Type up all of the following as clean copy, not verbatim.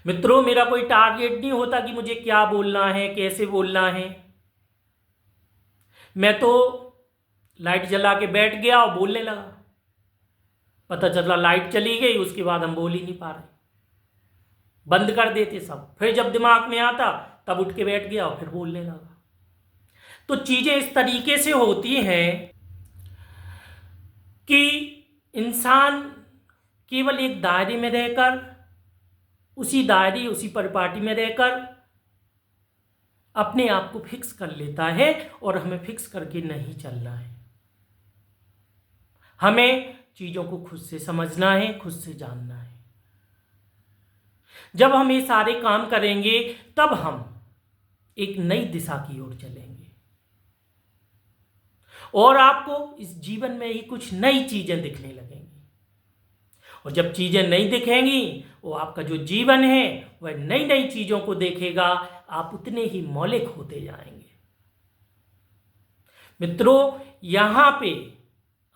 मित्रों, मेरा कोई टारगेट नहीं होता कि मुझे क्या बोलना है, कैसे बोलना है। मैं तो लाइट जला के बैठ गया और बोलने लगा। पता चला लाइट चली गई, उसके बाद हम बोल ही नहीं पा रहे, बंद कर देते सब। फिर जब दिमाग में आता तब उठ के बैठ गया और फिर बोलने लगा। तो चीजें इस तरीके से होती हैं कि इंसान केवल एक दायरे में रहकर, उसी परिपाटी में रहकर अपने आप को फिक्स कर लेता है, और हमें फिक्स करके नहीं चलना है। हमें चीजों को खुद से समझना है, खुद से जानना है। जब हम ये सारे काम करेंगे तब हम एक नई दिशा की ओर चलेंगे, और आपको इस जीवन में ही कुछ नई चीजें दिखने लगेंगी। और जब चीजें नहीं दिखेंगी, वो आपका जो जीवन है वह नई नई चीजों को देखेगा। आप उतने ही मौलिक होते जाएंगे। मित्रों, यहां पे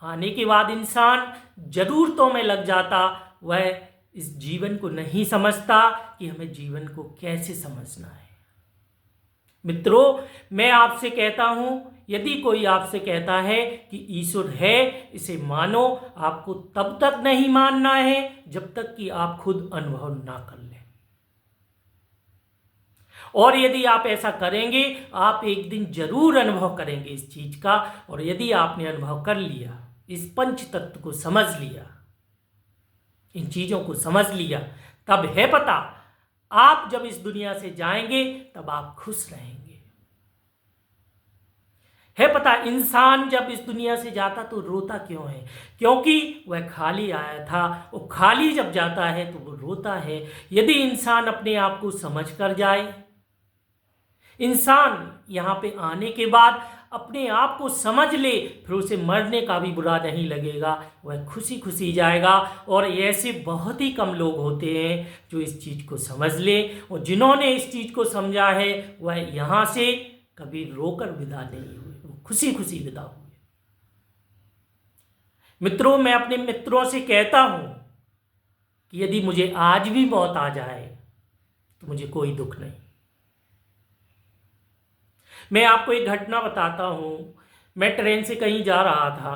आने के बाद इंसान जरूरतों में लग जाता, वह इस जीवन को नहीं समझता कि हमें जीवन को कैसे समझना है। मित्रों, मैं आपसे कहता हूं, यदि कोई आपसे कहता है कि ईश्वर है, इसे मानो, आपको तब तक नहीं मानना है जब तक कि आप खुद अनुभव ना कर लें। और यदि आप ऐसा करेंगे, आप एक दिन जरूर अनुभव करेंगे इस चीज का। और यदि आपने अनुभव कर लिया, इस पंच तत्व को समझ लिया, इन चीजों को समझ लिया, तब है पता, आप जब इस दुनिया से जाएंगे तब आप खुश रहेंगे। है पता, इंसान जब इस दुनिया से जाता तो रोता क्यों है? क्योंकि वह खाली आया था, वो खाली जब जाता है तो वो रोता है। यदि इंसान अपने आप को समझ कर जाए, इंसान यहाँ पे आने के बाद अपने आप को समझ ले, फिर उसे मरने का भी बुरा नहीं लगेगा, वह खुशी खुशी जाएगा। और ऐसे बहुत ही कम लोग होते हैं जो इस चीज़ को समझ ले, और जिन्होंने इस चीज़ को समझा है वह यहाँ से कभी रोकर विदा नहीं हुए, वो खुशी खुशी विदा हुए। मित्रों, मैं अपने मित्रों से कहता हूँ कि यदि मुझे आज भी मौत आ जाए तो मुझे कोई दुख नहीं। मैं आपको एक घटना बताता हूँ। मैं ट्रेन से कहीं जा रहा था,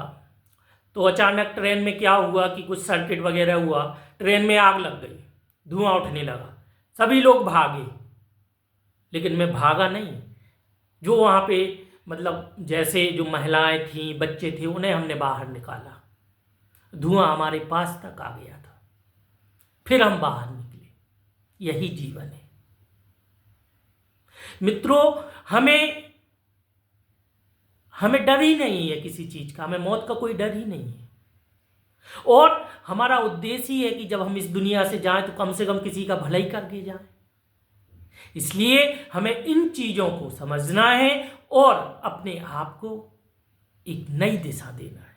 तो अचानक ट्रेन में क्या हुआ कि कुछ सर्किट वगैरह हुआ, ट्रेन में आग लग गई, धुआं उठने लगा, सभी लोग भागे, लेकिन मैं भागा नहीं। जो वहाँ पे मतलब जैसे जो महिलाएं थीं, बच्चे थे, उन्हें हमने बाहर निकाला। धुआं हमारे पास तक आ गया था, फिर हम बाहर निकले। यही जीवन है मित्रों। हमें डर ही नहीं है किसी चीज का, हमें मौत का कोई डर ही नहीं है। और हमारा उद्देश्य ही है कि जब हम इस दुनिया से जाएं तो कम से कम किसी का भलाई करके जाएं। इसलिए हमें इन चीजों को समझना है और अपने आप को एक नई दिशा देना है।